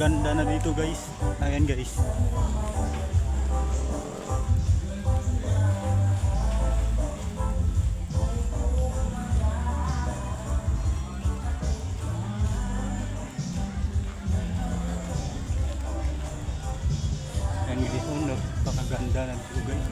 napakaganda na dito guys. Ayan guys. Ayan guys, napakaganda na dito guys.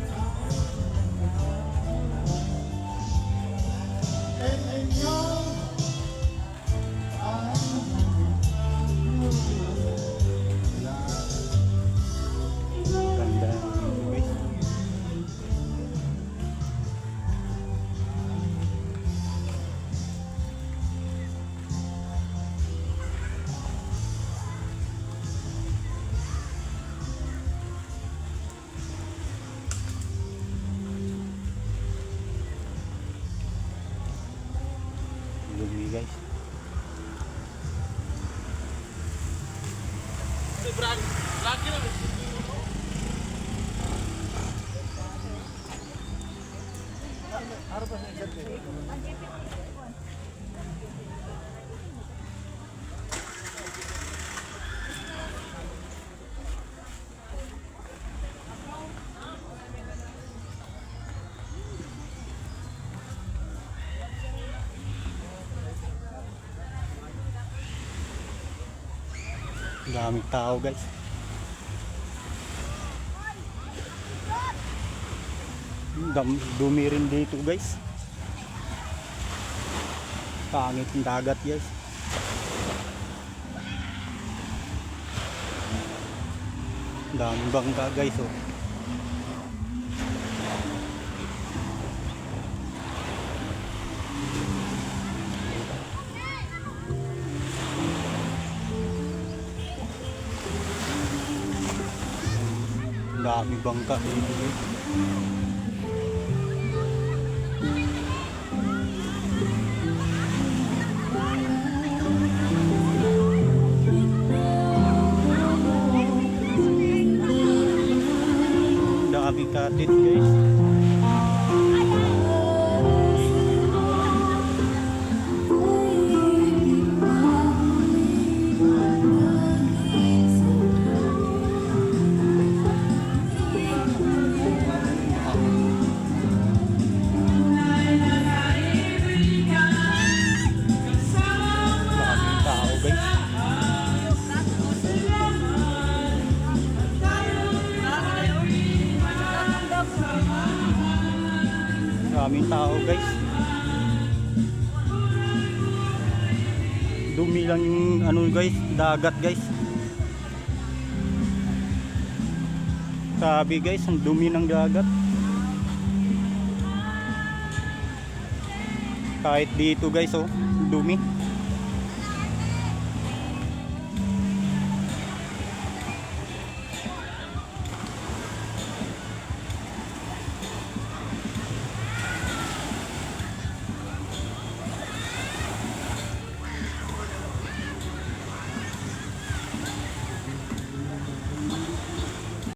Ganda dito guys. Lumi guys. Daming tao guys. Dumi rin dito guys. Pangit yung dagat guys. Daming bangka guys oh. Daming bangka dito guys. Daming cottage guys. Daming tao guys. Dumi lang yung ano guys, dagat guys. Sabi guys, ang dumi ng dagat. Kahit dito guys oh, dumi.